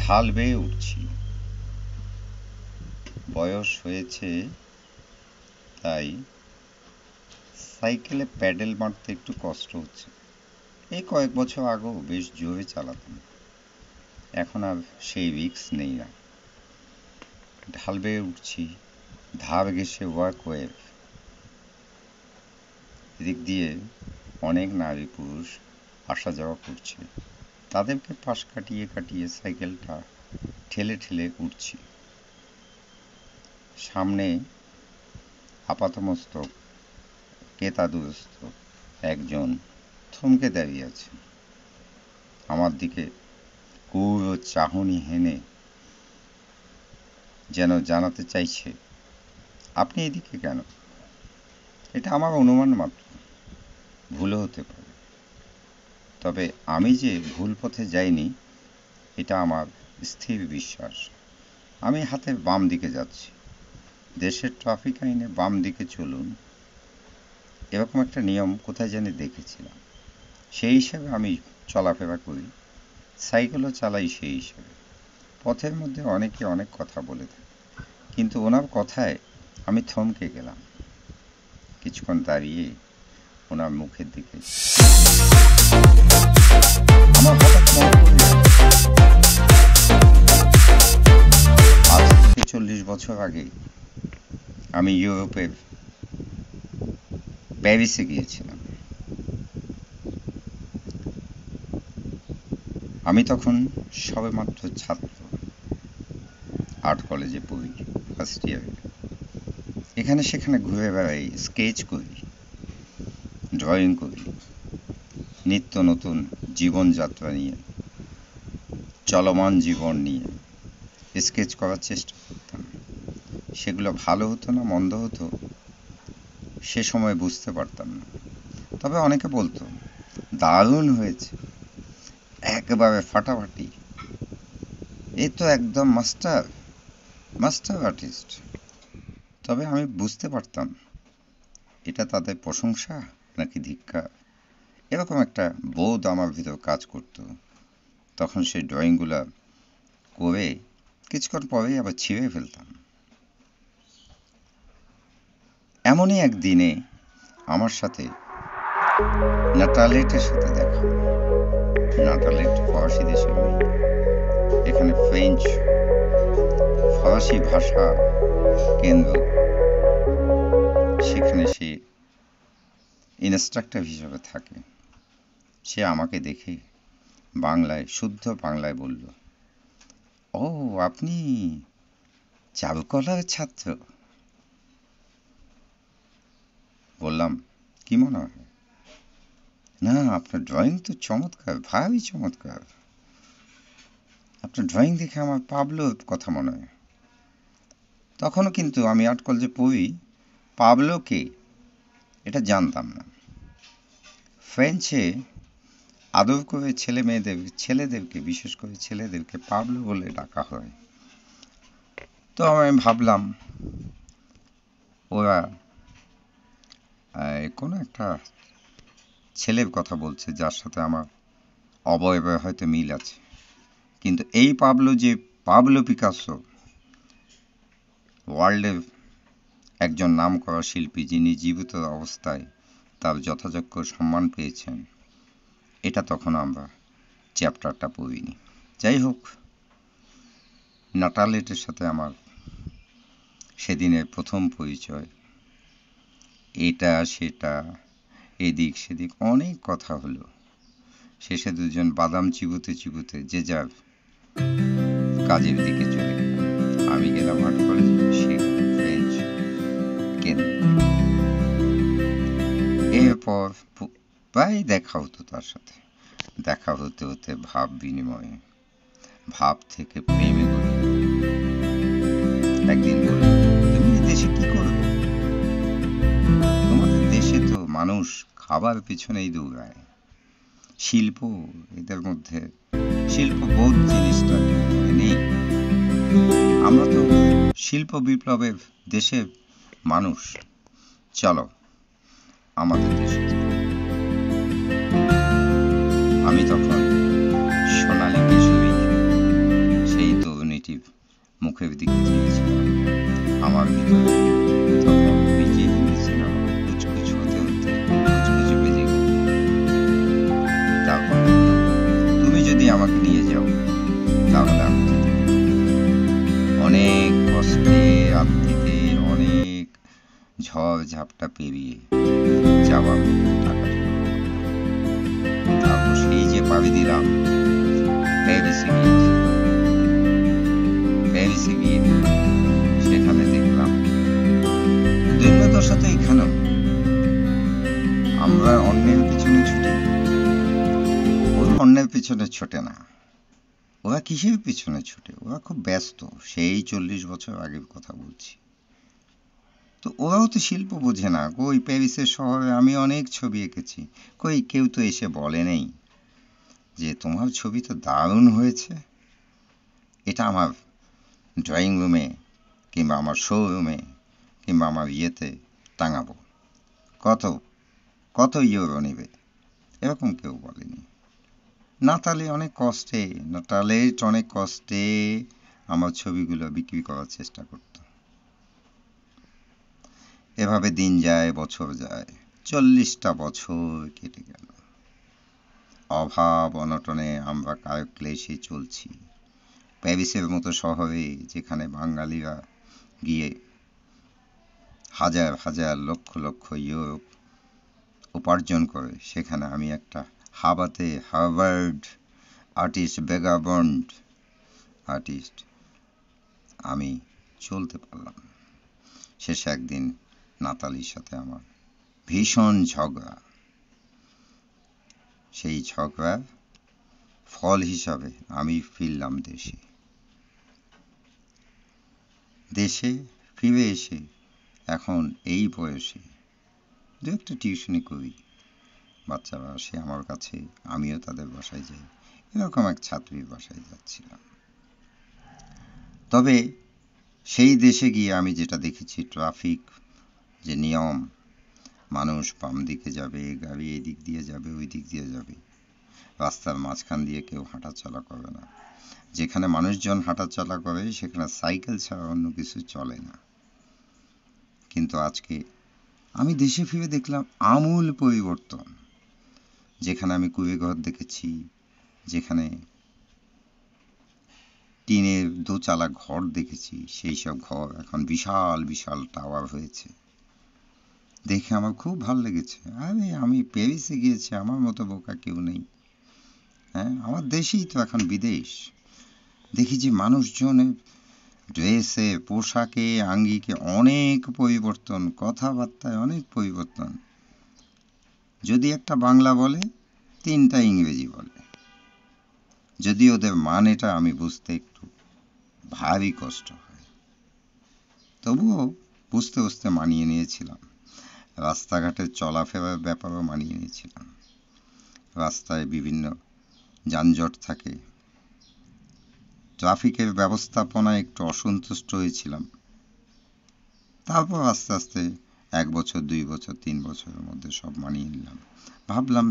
ঢাল বেয়ে উঠছি। বয়স হয়েছে তাই সাইকেলে প্যাডেল মারতে একটু কষ্ট হচ্ছে। এই কয়েক বছর আগেও বেশ জোরে চালাতাম, এখন আর সেই রিস্ক নেই না। ঢাল বেয়ে উঠছি, ধার ঘেঁষে ওয়াকওয়ে, এদিক দিয়ে অনেক নারী পুরুষ আসা যাওয়া করছে। তাদেরকে পাশ কাটিয়ে কাটিয়ে সাইকেলটা ঠেলে ঠেলে উঠছি। সামনে আপাতমস্তক কেতাদুরস্ত একজন থমকে দাঁড়িয়ে আছে, আমার দিকে ক্রূর চাহনি হেনে যেন জানাতে চাইছে, আপনি এদিকে কেন? এটা আমার অনুমান মাত্র, ভুলও হতে পারে। তবে আমি যে ভুল পথে যাইনি এটা আমার স্থির বিশ্বাস। আমি হাতের বাম দিকে যাচ্ছি। দেশের ট্রাফিক আইনে বাম দিকে চলুন এরকম একটা নিয়ম কোথায় জানি দেখেছিলাম। সেই হিসাবে আমি চলাফেরা করি, সাইকেলও চালাই সেই হিসাবে। পথের মধ্যে অনেকে অনেক কথা বলে থাকে, কিন্তু ওনার কথায় আমি থমকে গেলাম। কিছুক্ষণ দাঁড়িয়ে ওনার মুখের দিকে আমার হঠাৎ মনে পড়ল, আজ থেকে 40 বছর আগে আমি ইউরোপের প্যারিসে গিয়েছিলাম। আমি তখন সবেমাত্র ছাত্র, আর্ট কলেজে পড়ি, ফার্স্ট ইয়ারে। এখানে সেখানে ঘুরে বেড়াই, স্কেচ করি, ড্রয়িং করি, নিত্য নতুন জীবনযাত্রা নিয়ে, চলমান জীবন নিয়ে স্কেচ করার চেষ্টা করতাম। সেগুলো ভালো হতো না মন্দ হতো সে সময় বুঝতে পারতাম না। তবে অনেকে বলতো দারুণ হয়েছে, একেবারে ফাটাফাটি, এ তো একদম মাস্টার মাস্টার আর্টিস্ট। তবে আমি বুঝতে পারতাম এটা তাদের প্রশংসা নাকি ধিক্কার। এরকম একটা বোধ আমার ভিতর কাজ করত। তখন সেই ড্রয়িংগুলো করে কিছুক্ষণ পরেই আবার ছিঁড়ে ফেলতাম। এমনই একদিনে আমার সাথে নাটালেটের সাথে দেখা। নাটালেট ফরাসি দেশের মেয়ে, এখানে ফ্রেঞ্চ ফরাসি ভাষা কেন্দ্র, সেখানে সে ইনস্ট্রাক্টর হিসেবে থাকে। সে আমাকে দেখে বাংলায়, শুদ্ধ বাংলায় বলল, ও আপনি চারুকলার ছাত্র? বললাম, কি মনে হয়? না, আপনার ড্রয়িং তো চমৎকার, ভারী চমৎকার। আপনার ড্রয়িং দেখে আমার পাবলোর কথা মনে হয়। তখনও কিন্তু আমি আর্ট কলেজে পড়ি, পাবলো কে এটা জানতাম না। ফ্রেঞ্চে আদর করে ছেলেদেরকে বিশেষ করে ছেলেদেরকে পাবলো বলে ডাকা হয়। তো আমি ভাবলাম ওরা কোনো একটা ছেলের কথা বলছে যার সাথে আমার অবয়বে হয়তো মিল আছে। কিন্তু এই পাবলো যে পাবলো পিকাসো, ওয়ার্ল্ডের একজন নামকরা শিল্পী, যিনি জীবিত অবস্থায় তার যথাযোগ্য সম্মান পেয়েছেন, এটা তখন আমরা চ্যাপ্টারটা পড়িনি। যাই হোক, নাটালেটের সাথে আমার সেদিনের প্রথম পরিচয়। এটা সেটা, এদিক সেদিক অনেক কথা হলো। শেষে দুজন বাদাম চিবুতে চিবুতে যে যার কাজের দিকে চলে গেলাম। আমি গেলাম আর্ট কলেজে, সে ফ্রেঞ্চ কেন্দ্রে। এরপর প্রায় দেখা হতো তার সাথে। দেখা হতে হতে ভাব বিনিময়ে, ভাব থেকে প্রেমে গড়ে। একদিন বলল, তুমি দেশে কি করবে? তোমাদের দেশে তো মানুষ খাবার পিছনেই দৌড়ায়। শিল্প, এদের মধ্যে শিল্পবোধ জিনিসটা নেই। আমরা তো শিল্প বিপ্লবের দেশের মানুষ। চলো আমাদের দেশে। আমি তখন সোনালী কিশোরী, সেই মুখের দিকে চেয়েছিলাম। আমার ভিতরে তখন বিজে হিন্দি সিনেমা কুচকুচ হতে হতে কুচকুচ বেজে গেল। তারপর তুমি যদি আমাকে নিয়ে যাও তাহলে আমি যেতে পারি। অনেক কষ্টে রাত্রিতে অনেক ঝড় ঝাপটা পেরিয়ে যাওয়ার টাকা জোগাড় করলাম। তারপর সেই যে পাড়ি দিলাম প্যারিসে গিয়েছি। প্যারিসে গিয়ে সেখানে দেখলাম দৈন্যদশা তো এখানেও। আমরা অন্যের পিছনে ছুটি, ওরা অন্যের পিছনে ছোটে না। ওরা কিসের পিছনে ছুটে? ওরা খুব ব্যস্ত। সেই 40 বছর আগের কথা বলছি। তো ওরাও তো শিল্প বোঝে না। কই প্যারিসের শহরে আমি অনেক ছবি এঁকেছি, কই কেউ তো এসে বলে নেই যে তোমার ছবি তো দারুণ হয়েছে, এটা আমার ড্রয়িং রুমে কিংবা আমার শোরুমে কিংবা আমার ইয়েতে টাঙাবো, কত কত ইউরো নেবে, এরকম কেউ বলেনি। নাতালে অনেক কষ্টে আমার ছবিগুলো বিক্রি করার চেষ্টা করত। এভাবে দিন যায়, বছর যায়, 40টা বছর কেটে গেল। অভাব অনটনে আমরা কায় ক্লেশে চলছি। প্যারিসের মতো শহরে যেখানে বাঙালিরা গিয়ে হাজার হাজার লক্ষ লক্ষ ইউরো উপার্জন করে, সেখানে আমি একটা হার্ভার্ড আর্টিস্ট, বেগাবন্ড আর্টিস্ট, আমি চলতে পারলাম। শেষে একদিন নাতালির সাথে আমার ভীষণ ঝগড়া। সেই ঝগড়ার ফল হিসাবে আমি ফিরলাম দেশে। দেশে ফিরে এসে এখন এই বয়সে দু একটা টিউশনি করি। বাচ্চারা আসে আমার কাছে, আমিও তাদের বাসায় যাই। এরকম এক ছাত্রীর বাসায় যাচ্ছিলাম। তবে সেই দেশে গিয়ে আমি যেটা দেখেছি, ট্রাফিক যে নিয়ম, মানুষ বাম দিকে যাবে, গাড়ি এই দিক দিয়ে যাবে, ওই দিক দিয়ে যাবে, রাস্তার মাঝখান দিয়ে কেউ হাঁটাচলা করে না। যেখানে মানুষজন হাঁটাচলা করে সেখানে সাইকেল ছাড়া অন্য কিছু চলে না। কিন্তু আজকে আমি দেশে ফিরে দেখলাম আমূল পরিবর্তন। যেখানে আমি কুঁড়েঘর দেখেছি, যেখানে টিনের দোচালা ঘর দেখেছি, সেই সব ঘর এখন বিশাল বিশাল টাওয়ার হয়েছে। দেখে আমার খুব ভালো লেগেছে। আরে আমি প্যারিসে গিয়েছি, আমার মতো বোকা কেউ নেই। হ্যাঁ, আমার দেশেই তো এখন বিদেশ। দেখি যে মানুষজনের ড্রেসে, পোশাকে, আঙ্গিকে অনেক পরিবর্তন, কথাবার্তায় অনেক পরিবর্তন। যদি একটা বাংলা বলে, 3টা ইংরেজি বলে। যদি ওদের মানেটা আমি বুঝতে একটু ভারী কষ্ট হয়, তবুও বুঝতে বুঝতে মানিয়ে নিয়েছিলাম। রাস্তাঘাটে চলাফেরার ব্যাপারও মানিয়ে নিয়েছিলাম। রাস্তায় বিভিন্ন যানজট থাকে, ট্রাফিকের ব্যবস্থাপনায় একটু অসন্তুষ্ট হয়েছিলাম। তারপর আস্তে আস্তে 1 বছর, 2 বছর, 3 বছরের মধ্যে সব মানিয়ে নিলাম। ভাবলাম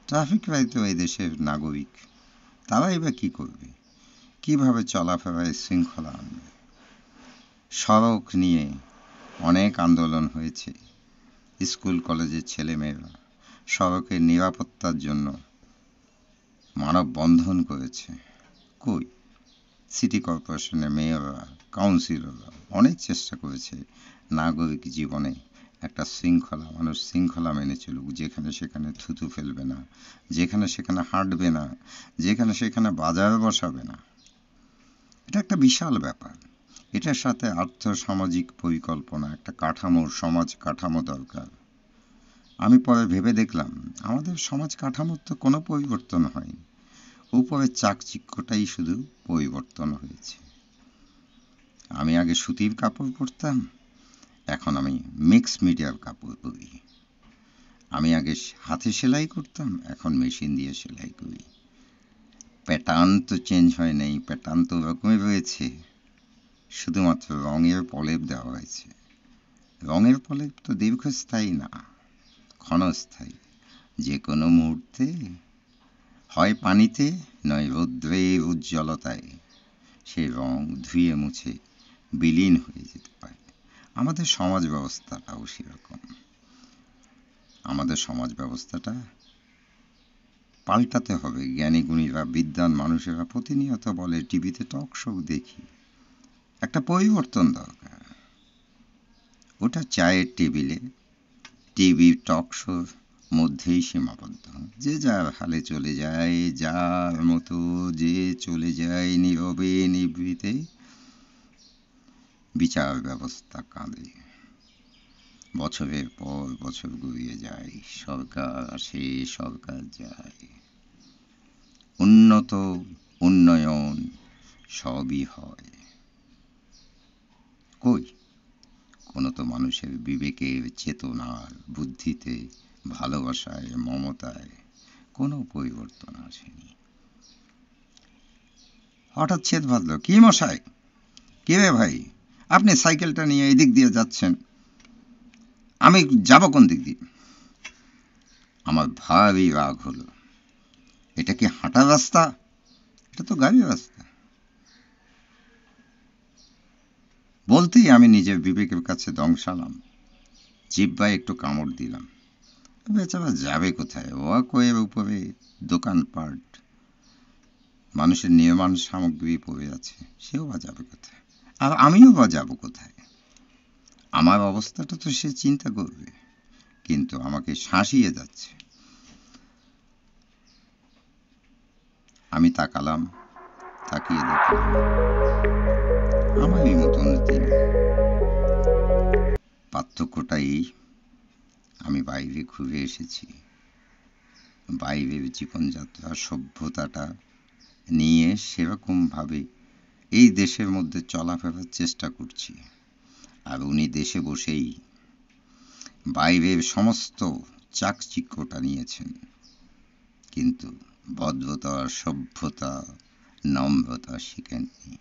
ট্রাফিকরাই তো এই দেশের নাগরিক, তারাই বা কী করবে, কীভাবে চলাফেরায় শৃঙ্খলা আনবে। সড়ক নিয়ে অনেক আন্দোলন হয়েছে। স্কুল কলেজের ছেলেমেয়েরা সড়কের নিরাপত্তার জন্য মানববন্ধন করেছে। কই, সিটি কর্পোরেশনের মেয়ররা, কাউন্সিলররা অনেক চেষ্টা করেছে নাগরিক জীবনে একটা শৃঙ্খলা, মানুষ শৃঙ্খলা মেনে চলুক। যেখানে সেখানে থুতু ফেলবে না, যেখানে সেখানে হাঁটবে না, যেখানে সেখানে বাজার বসাবে না। এটা একটা বিশাল ব্যাপার। এটার সাথে আর্থসামাজিক পরিকল্পনা, একটা কাঠামো, সমাজ কাঠামো দরকার। আমি পরে ভেবে দেখলাম আমাদের সমাজ কাঠামোর তো কোনো পরিবর্তন হয়নি, উপরের চাকচিক্যটাই শুধু পরিবর্তন হয়েছে। আমি আগে সুতির কাপড় পরতাম, এখন আমি মিক্স মিডিয়ার কাপড় পরি। আমি আগে হাতে সেলাই করতাম, এখন মেশিন দিয়ে সেলাই করি। প্যাটার্ন তো চেঞ্জ হয় নাই, প্যাটার্ন তো ওরকমই রয়েছে, শুধুমাত্র রঙের প্রলেপ দেওয়া হয়েছে। রঙের প্রলেপ তো দীর্ঘস্থায়ী না, ক্ষণস্থায়ী। যে কোনো মুহূর্তে হয় পানিতে নয় রৌদ্রের উজ্জ্বলতায় সেই রং ধুয়ে মুছে বিলীন হয়ে যেতে পারে। আমাদের সমাজ ব্যবস্থাটাও সেরকম। আমাদের সমাজ ব্যবস্থাটা পাল্টাতে হবে। জ্ঞানী গুণীরা, বিদ্বান মানুষেরা প্রতিনিয়ত বলে, টিভিতে টক শো দেখি, একটা পরিবর্তন দরকার। ওটা চায়ের টেবিলে, টিভি টক শোর মধ্যেই সীমাবদ্ধ। যে যার হালে চলে যায়, যার মতো যে চলে যায় নীরবে নিভৃতে। বিচার ব্যবস্থা কাঁদে। বছরের পর বছর গড়িয়ে যায়, সরকার আসে, সরকার যায়, উন্নত উন্নয়ন সবই হয়, কই কোনো তো মানুষের বিবেকের, চেতনার, বুদ্ধিতে, ভালোবাসায়, মমতায় কোনো পরিবর্তন আসেনি। হঠাৎ ছেদ বাঁধল, কি মশাই, কি রে ভাই, আপনি সাইকেলটা নিয়ে এদিক দিয়ে যাচ্ছেন, আমি যাব কোন দিক দিয়ে? আমার ভারী রাগ হলো। এটা কি হাঁটার রাস্তা? এটা তো গাড়ির রাস্তা। বলতেই আমি নিজের বিবেকের কাছে দংশালাম, জিহ্বায় একটু কামড় দিলাম। বেচারা যাবে কোথায়? ওয়াকওয়ের উপরে দোকানপাট, মানুষের নির্মাণ সামগ্রী পড়ে আছে, সেও বা যাবে কোথায়? আর আমিও বা যাব কোথায়? আমার অবস্থাটা তো সে চিন্তা করবে, কিন্তু আমাকে শাসিয়ে যাচ্ছে। আমি তাকালাম, তাকিয়ে দেখলাম আমারই মতন তিনি। পার্থক্যটা এই, আমি বাইরে ঘুরে এসেছি, বাইরের জীবনযাত্রা, সভ্যতাটা নিয়ে সেরকমভাবে এই দেশের মধ্যে চলাফেরার চেষ্টা করছি। আর উনি দেশে বসেই বাইরের সমস্ত চাকচিক্যটা নিয়েছেন, কিন্তু ভদ্রতা, সভ্যতা, নম্রতা শিখেননি।